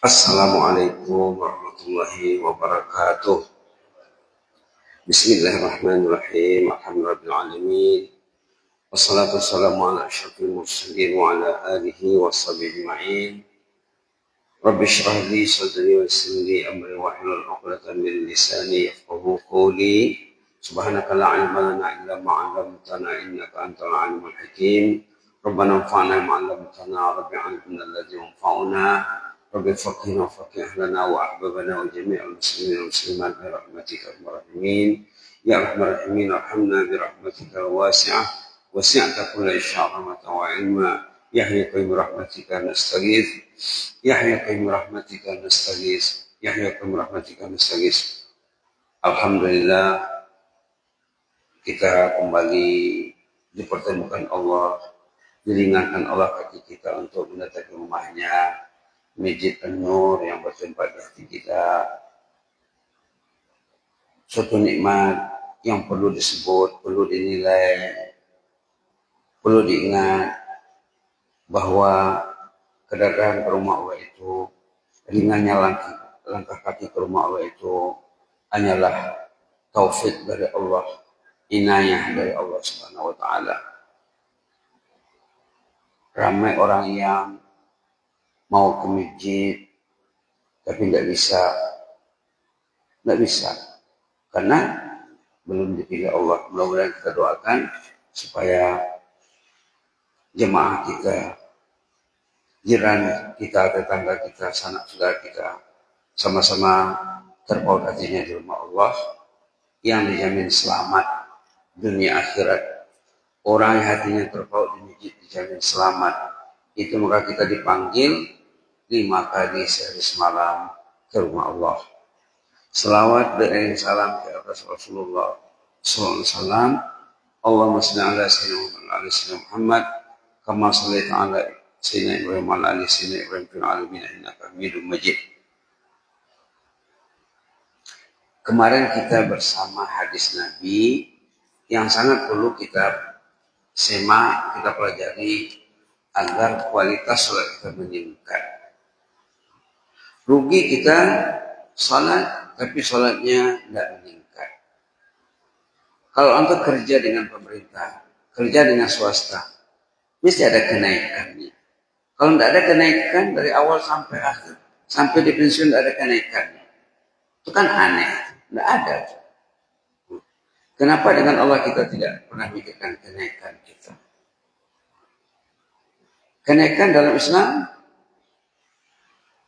Assalamualaikum warahmatullahi wabarakatuh. Bismillahirrahmanirrahim. Alhamdulillahirrahmanirrahim. Wassalatu wassalamu ala asyrafil mursalin wa ala alihi wa sahbihi ajma'in. Rabbi shrah li sadri wa yassir li amri wa hlul 'uqdatam min lisani yafqahu qawli. Subhanaka la ilma lana illa ma 'allamtana innaka antal alimul hakim. Rabbana anfa'na bima 'allamtana rabbi 'allimna alladhi yanfa'una. Rabbi faqihna wa faqih lana wa ahbabana wa jami'al muslimin wa muslimat bi rahmatika ya rahimin. Ya rahman rahimin arhamna bi rahmatika wasi'ah wasi'ta kulla syai'in rahmatan wa 'ilma. Ya hayyu qayyum rahmatika nastaghits. Ya hayyu qayyum rahmatika nastaghits. Ya hayyu qayyum rahmatika nastaghits. Alhamdulillah kita kembali dipertemukan Allah, diringankan Allah kaki kita untuk mendatangi rumahnya, Masjid An-Nur yang bertempat di hati kita. Suatu nikmat yang perlu disebut, perlu dinilai, perlu diingat bahwa kedatangan ke rumah Allah itu, ringannya langkah kaki ke rumah Allah itu hanyalah taufik dari Allah, inayah dari Allah Subhanahu wa taala. Ramai orang yang mau ke masjid tapi tidak bisa karena belum dipilih Allah. Mudah-mudahan kita doakan supaya jemaah kita, jiran kita, tetangga kita, sanak saudara kita sama-sama terpaut hatinya di rumah Allah yang dijamin selamat dunia akhirat. Orang yang hatinya terpaut di masjid dijamin selamat. Itu maka kita dipanggil 5 kali sehari semalam ke rumah Allah. Selawat dan salam ke atas Rasulullah SAW. Allahumma salli ala sayyidina Muhammad kama shallaita ala sayyidina Ibrahim wa ala ali sayyidina Ibrahim fil alamin innaka Hamidum Majid. Kemarin kita bersama hadis Nabi yang sangat perlu kita semak, kita pelajari agar kualitas salat kita meningkat. Rugi kita salat tapi salatnya tidak meningkat. Kalau Anda kerja dengan pemerintah, kerja dengan swasta, mesti ada kenaikannya. Kalau tidak ada kenaikan dari awal sampai akhir, sampai di pensiun tidak ada kenaikannya, itu kan aneh, tidak ada. Kenapa dengan Allah kita tidak pernah mikirkan kenaikan kita? Kenaikan dalam Islam,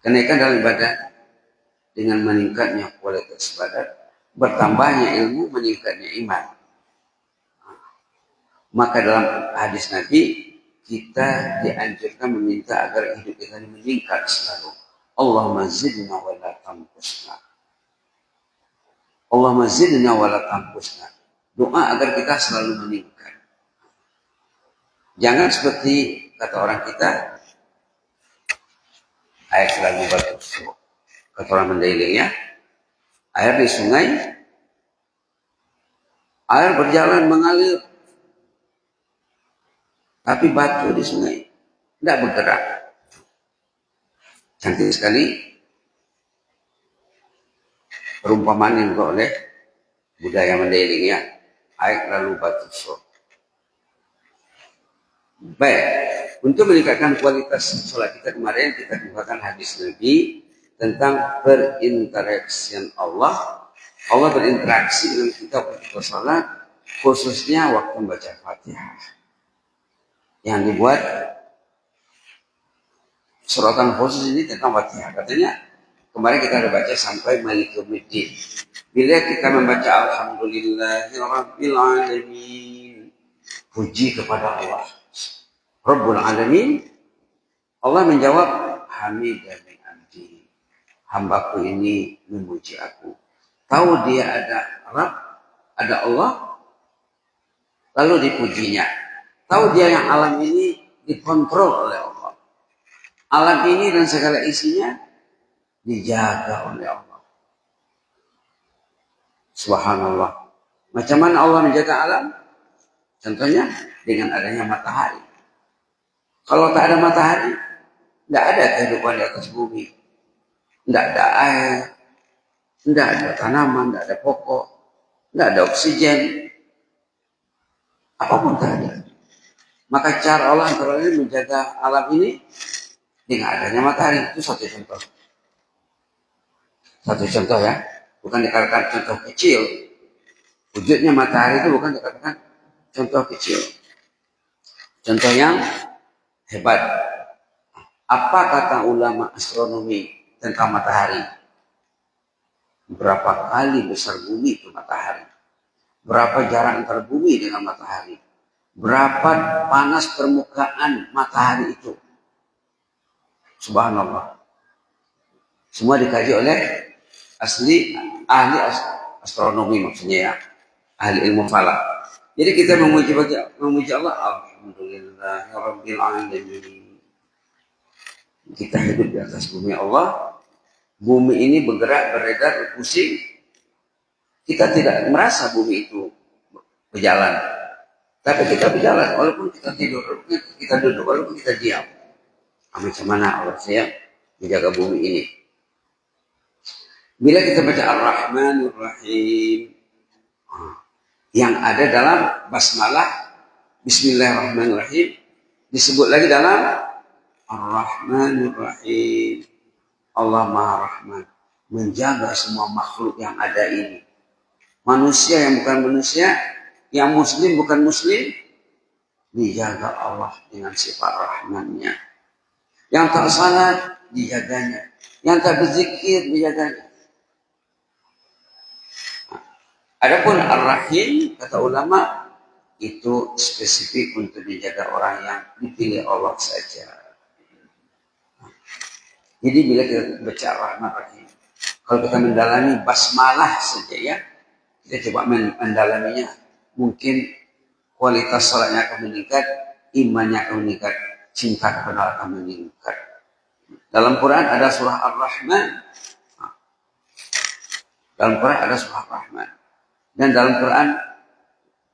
kenaikan dalam ibadah dengan meningkatnya kualitas ibadat, bertambahnya ilmu, meningkatnya iman. Maka dalam hadis Nabi kita dianjurkan meminta agar hidup kita meningkat selalu. Allahumma zidna wa la tanqusna. Allahumma zidna wa la tanqusna. Doa agar kita selalu meningkat. Jangan seperti kata orang kita, air selalu batu. Kata orang Mandailing ya, air di sungai, air berjalan mengalir, tapi batu di sungai tidak bergerak. Cantik sekali perumpamaan yang dibuat oleh budaya Mandailing ya, air lalu batu so. Baik, untuk meningkatkan kualitas sholat kita kemarin kita bukakan hadis Nabi tentang berinteraksi Allah. Allah berinteraksi dengan kita waktu sholat, khususnya waktu membaca Fatihah. Yang dibuat suratan khusus ini tentang Fatihah. Katanya kemarin kita sudah baca sampai Malikul Yaumiddin. Bila kita membaca Alhamdulillahirabbil alamin, puji kepada Allah Rabbul Alamin, Allah menjawab hamidani abdi, hambaku ini memuji aku. Tahu dia ada Rabb, ada Allah, lalu dipujinya. Tahu dia yang alam ini dikontrol oleh Allah. Alam ini dan segala isinya dijaga oleh Allah. Subhanallah. Macam mana Allah menjaga alam? Contohnya dengan adanya matahari. Kalau tak ada matahari, tidak ada kehidupan di atas bumi. Tidak ada air, tidak ada tanaman, tidak ada pokok, tidak ada oksigen, apapun tidak ada. Maka cara Allah antara lain menjaga alam ini dengan adanya matahari. Itu satu contoh. Satu contoh ya, bukan dikatakan contoh kecil. Wujudnya matahari itu bukan dikatakan contoh kecil. Contoh yang hebat. Apa kata ulama astronomi tentang matahari? Berapa kali besar bumi itu matahari? Berapa jarak antara bumi dengan matahari? Berapa panas permukaan matahari itu? Subhanallah. Semua dikaji oleh ahli astronomi maksudnya ya. Ahli ilmu falak. Jadi kita memuji Allah. Alhamdulillahirabbil alamin. Kita hidup di atas bumi Allah. Bumi ini bergerak, beredar, berpusing. Kita tidak merasa bumi itu berjalan. Tapi kita berjalan, walaupun kita tidur, walaupun kita duduk, walaupun kita diam. Macam mana Allah saya menjaga bumi ini? Bila kita baca Ar-Rahmanur Rahim, yang ada dalam basmalah Bismillahirrahmanirrahim, disebut lagi dalam Ar-Rahmanur Rahim. Allah Maha Rahman, menjaga semua makhluk yang ada ini. Manusia yang bukan manusia, yang muslim bukan muslim, dijaga Allah dengan sifat rahmannya. Yang tak salat, dijaganya. Yang tak berzikir, dijaganya. Adapun Ar-Rahim, kata ulama, itu spesifik untuk dijaga orang yang dipilih Allah saja. Jadi bila kita baca Ar-Rahman Ar-Rahim, kalau kita mendalami basmalah saja ya, kita coba mendalaminya, mungkin kualitas salatnya akan meningkat, imannya akan meningkat, cinta kepada Allah akan meningkat. Dalam Quran ada surah Ar-Rahman. Dalam Quran ada surah Ar-Rahman. Dan dalam Quran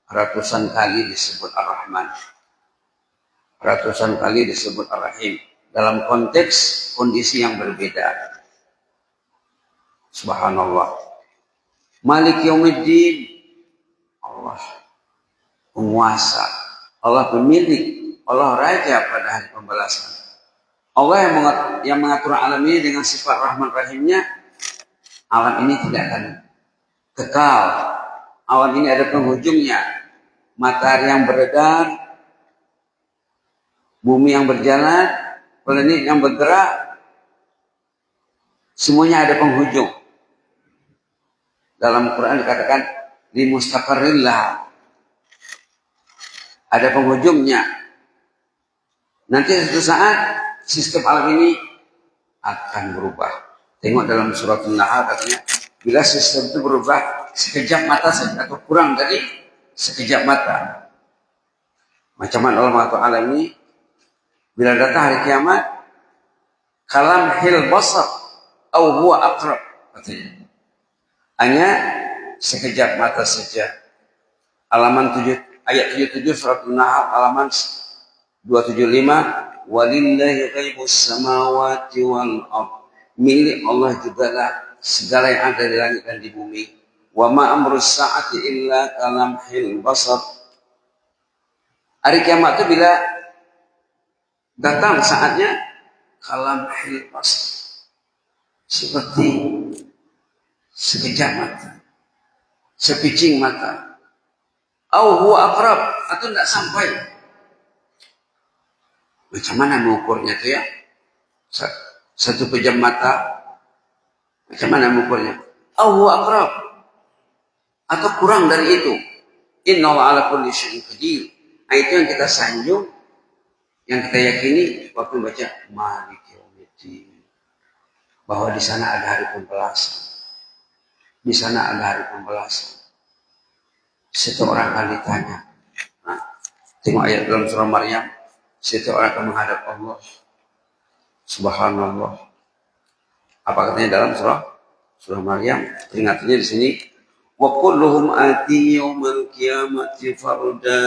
ratusan kali disebut Ar-Rahman. Ratusan kali disebut Ar-Rahim. Dalam konteks kondisi yang berbeda. Subhanallah. Malik Yaumiddin. Allah penguasa. Allah pemilik. Allah raja pada hari pembalasan. Allah yang mengatur alam ini dengan sifat Rahman Rahimnya. Alam ini tidak akan kekal. Alam ini ada penghujungnya. Matahari yang beredar. Bumi yang berjalan. Planet yang bergerak. Semuanya ada penghujung. Dalam Quran dikatakan limustaqarrillah. Ada penghujungnya. Nanti suatu saat sistem alam ini akan berubah. Tengok dalam surat An-Nahl katanya, bila sistem itu berubah sekejap mata saja atau kurang dari sekejap mata. Macam mana Allah mengatur alam ini? Bila datang hari kiamat, kalam hil basar atau huwa aqrab katanya. Hanya sekejap mata saja. Halaman 7 ayat 77 surat An-Nahl halaman 275, walillahi ghaibus samawati wal ardh. Milik Allah jugalah segala yang ada di langit dan di bumi. Wa ma amrus sa'ati illa kalamhil basar. Hari kiamat itu bila datang saatnya kalamhil basar. Seperti sekejap mata. Sepicing mata. Au huwa aqrab, atau tidak sampai. Macam mana mengukurnya itu ya? Satu pejam mata. Macam mana mengukurnya? Au huwa aqrab, atau kurang dari itu. Innallaha ala kulli syai'in qadir. Nah, itu yang kita sanjung, yang kita yakini waktu baca Malik Yaumiddin. Bahwa di sana ada hari pembalasan. Di sana ada hari pembalasan. Setiap orang akan ditanya. Nah, tengok ayat dalam surah Maryam. Setiap orang akan menghadap Allah. Subhanallah. Apa katanya dalam surah Maryam? Peringatannya di sini. Wa kulluhum ati yaumal qiyamati farda.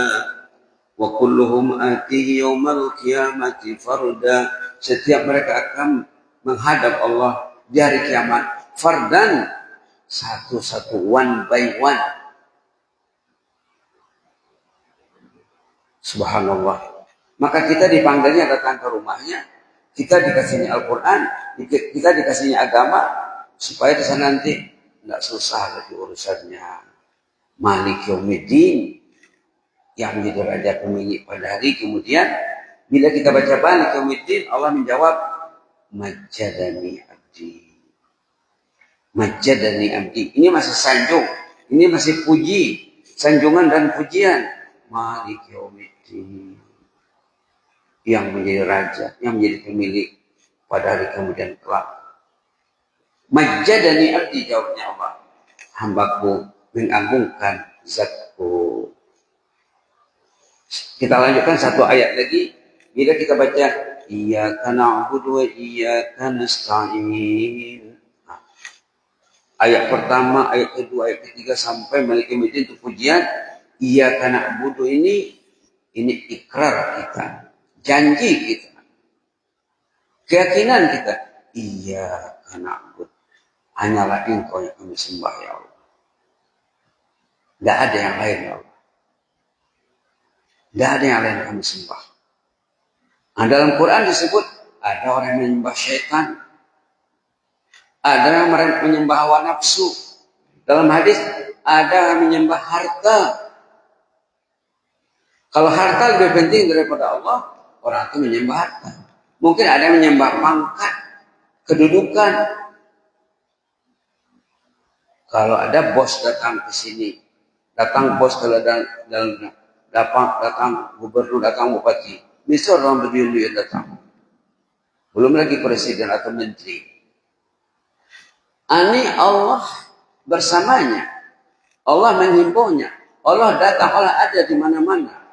Wa kulluhum ati yaumal qiyamati farda. Setiap mereka akan menghadap Allah di hari kiamat. Fardan, satu-satu, one by one. Subhanallah. Maka kita dipanggilnya datang ke rumahnya, kita dikasihnya Al-Quran, kita dikasihnya agama, supaya di sana nanti tidak susah lagi urusannya. Malik Yaumiddin, yang menjadi raja pemilik pada hari kemudian, bila kita baca Malik Yaumiddin, Allah menjawab, Majjadani abdi. Majjadani abdi. Ini masih sanjung, ini masih puji, sanjungan dan pujian. Malik Yaumiddin, yang menjadi raja, yang menjadi pemilik pada hari kemudian kelak. Majjadani abdi, jawabnya Allah, hambaku mengagungkan zatku. Kita lanjutkan satu ayat lagi. Bila kita baca Iyyaka na'budu wa iyyaka nasta'in. Ayat pertama, ayat kedua, ayat ketiga sampai Malik Yaumiddin itu pujian. Iyyaka na'budu ini ikrar kita, janji kita, keyakinan kita. Iyyaka na'budu, hanyalah Engkau yang kami sembah ya Allah. Tidak ada yang lain ya Allah. Tidak ada yang lain yang kami sembah. Nah, dalam Quran disebut ada orang yang menyembah syaitan, ada yang menyembah hawa nafsu. Dalam hadis ada yang menyembah harta. Kalau harta lebih penting daripada Allah, orang itu menyembah harta. Mungkin ada yang menyembah pangkat, kedudukan. Kalau ada bos datang ke sini, datang bos datang gubernur, datang bupati, bisa orang berdiri yang datang. Belum lagi presiden atau menteri. Ini Allah bersamanya, Allah menghimbaunya, Allah datang, Allah ada di mana-mana.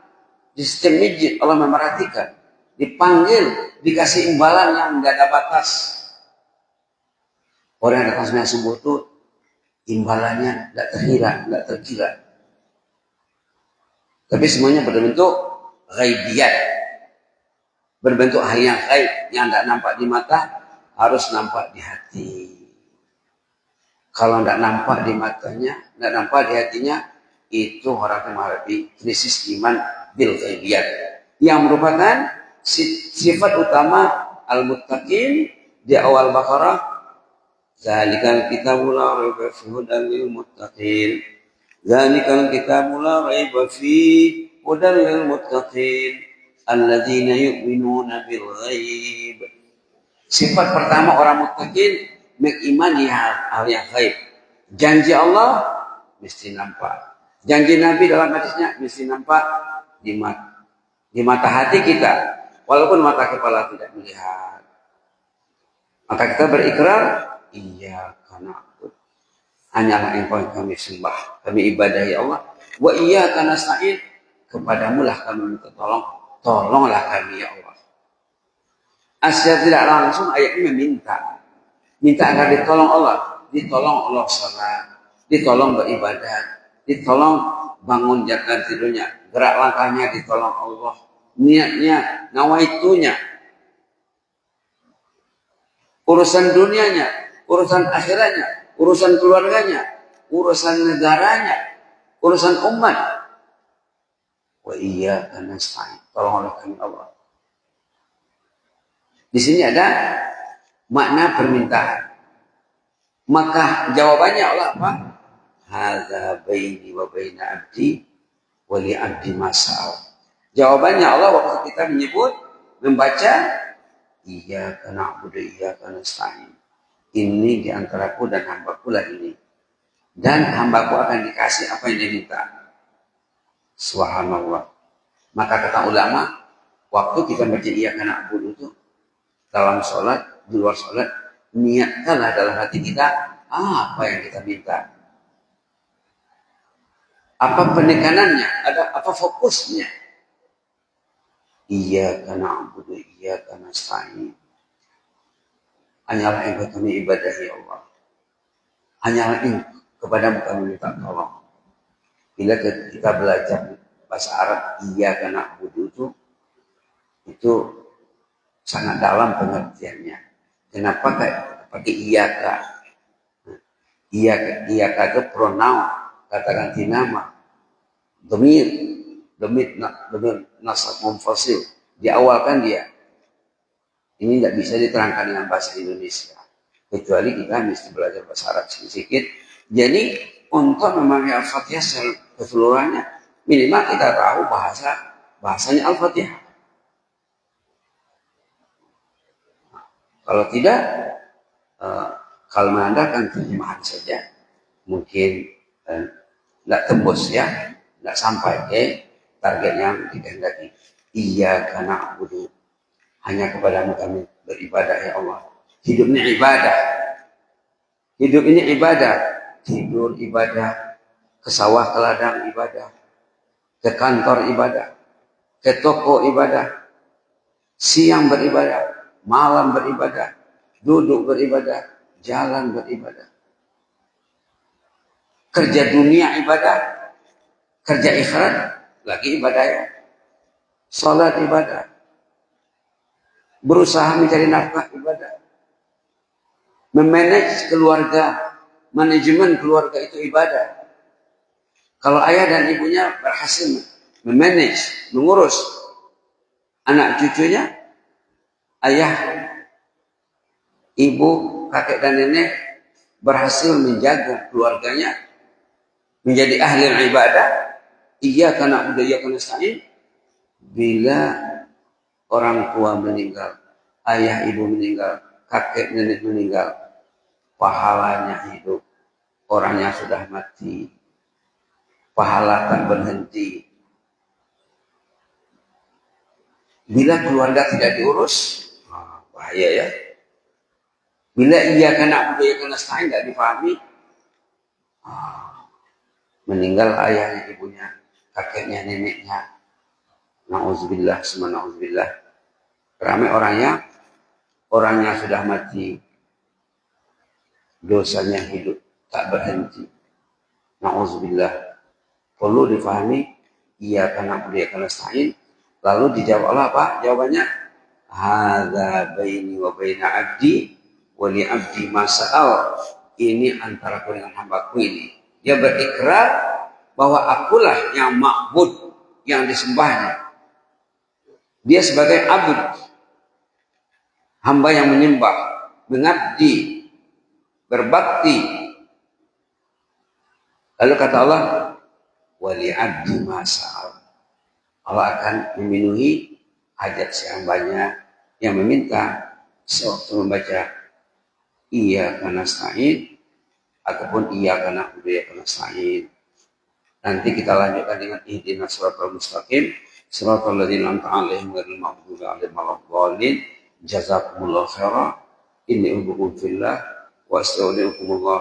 Di sistem masjid Allah memerhatikan, dipanggil, dikasih imbalan yang tidak ada batas. Orang yang datang sembahyang subuh itu imbalannya tidak terkira. Tapi semuanya berbentuk ghaibiyat, berbentuk hal yang gaib yang tidak nampak di mata, harus nampak di hati. Kalau tidak nampak di matanya, tidak nampak di hatinya, itu orang yang menghadapi krisis iman bil ghaibiyat, yang merupakan sifat utama al-muttaqin di awal Baqarah. Zalikal kitabu la raiba fihi hudan lil muttaqin. Zalikal kitabu la raiba fihi hudan lil muttaqin alladzina yu'minuna bil ghaib. Sifat pertama orang muttaqin mengimani hal yang gaib. Janji Allah mesti nampak. Janji Nabi dalam hadisnya mesti nampak di mata hati kita, walaupun mata kepala tidak melihat. Maka kita berikrar, Iyyaka na'budu, hanyalah Engkau yang kami sembah, kami ibadahi Allah. Wa iyyaka nasta'in, kepadamu lah kami minta tolong, tolonglah kami ya Allah. Secara tidak langsung ayat ini minta agar ditolong Allah salat, ditolong beribadah, ditolong bangun jaga tidurnya, gerak langkahnya ditolong Allah, niatnya, nawaitunya, urusan dunianya, urusan akhiratnya, urusan keluarganya, urusan negaranya, urusan umat. Wa iyyaka nasta'in, tolonglah kami Allah. Di sini ada makna permintaan. Maka jawabannya Allah apa? Hadza baini wa baina abdi wa li abdi mas'al. Jawabannya Allah waktu kita membaca Iyyaka na'budu wa iyyaka nasta'in. Ini di antaraku dan hambaku lah ini. Dan hambaku akan dikasih apa yang dia minta. Subhanallah. Maka kata ulama, waktu kita baca Iyyaka na'budu itu dalam sholat, di luar sholat, niatkanlah dalam hati kita apa yang kita minta. Apa penekanannya? Apa fokusnya? Iyyaka na'budu wa iyyaka nasta'in. Hanyalah Engkau kami ibadahi Allah. Hanyalah Engkau kepadamu kami minta tolong. Bila kita belajar bahasa Arab, Iyyaka na'budu itu sangat dalam pengertiannya. Kenapa pakai iyaka. Iyaka itu pronoun, kata ganti nama. Domir nasab munfasil. Diawalkan dia. Ini tidak bisa diterangkan dengan bahasa Indonesia. Kecuali kita mesti belajar bahasa Arab sedikit. Jadi untuk memahami Al-Fatihah secara keseluruhannya, minimal kita tahu bahasanya Al-Fatihah. Kalau tidak, kalau mengandalkan terjemahan saja, mungkin tidak tembus ya, tidak sampai ke target yang dikehendaki. Iyyaka na'budu, hanya kepadamu kami beribadah ya Allah. Hidup ini ibadah. Hidup ini ibadah. Tidur ibadah, ke sawah ke ladang ibadah, ke kantor ibadah, ke toko ibadah, siang beribadah, malam beribadah, duduk beribadah, jalan beribadah. Kerja dunia ibadah, kerja akhirat lagi ibadah ya. Salat ibadah, berusaha mencari nafkah ibadah, memanage keluarga, manajemen keluarga itu ibadah. Kalau ayah dan ibunya berhasil memanage, mengurus anak cucunya, ayah, ibu, kakek dan nenek berhasil menjaga keluarganya, menjadi ahli ibadah. Iyyaka na'budu wa iyyaka nasta'in. Bila orang tua meninggal, ayah ibu meninggal, kakek nenek meninggal, pahalanya hidup. Orangnya sudah mati, pahala akan berhenti. Bila keluarga tidak diurus, bahaya ya. Bila iyyaka na'budu wa iyyaka nasta'in tidak dipahami, meninggal ayahnya, ibunya, kakeknya, neneknya, na'udzubillah, semua na'udzubillah. Ramai orangnya sudah mati, dosanya hidup, tak berhenti. Na'udzubillah. Perlu difahami, iyyaka na'budu wa iyyaka nasta'in. Lalu dijawab Allah apa? Jawabannya, hadza baini wa baina abdi wa li abdi ma sa'al. Ini antara aku dengan hambaku ini. Dia berikrar bahwa akulah yang ma'bud, yang disembahnya. Dia sebagai abd, hamba yang menyembah, mengabdi, berbakti. Lalu kata Allah, wali abdi masal. Allah akan memenuhi hajat yang banyak yang meminta sewaktu membaca iyyaka nasta'in ataupun iyyaka na'budu wa iyyaka nasta'in. Nanti kita lanjutkan dengan ihdinas siratal mustaqim, siratal ladzina an'amta 'alaihim ghairil maghdubi 'alaihim waladdallin. Jazakumullahu khairan. Inni uhibbukum fillah wa astaghfirukumullah.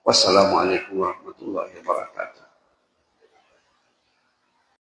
Wassalamualaikum warahmatullahi wabarakatuh.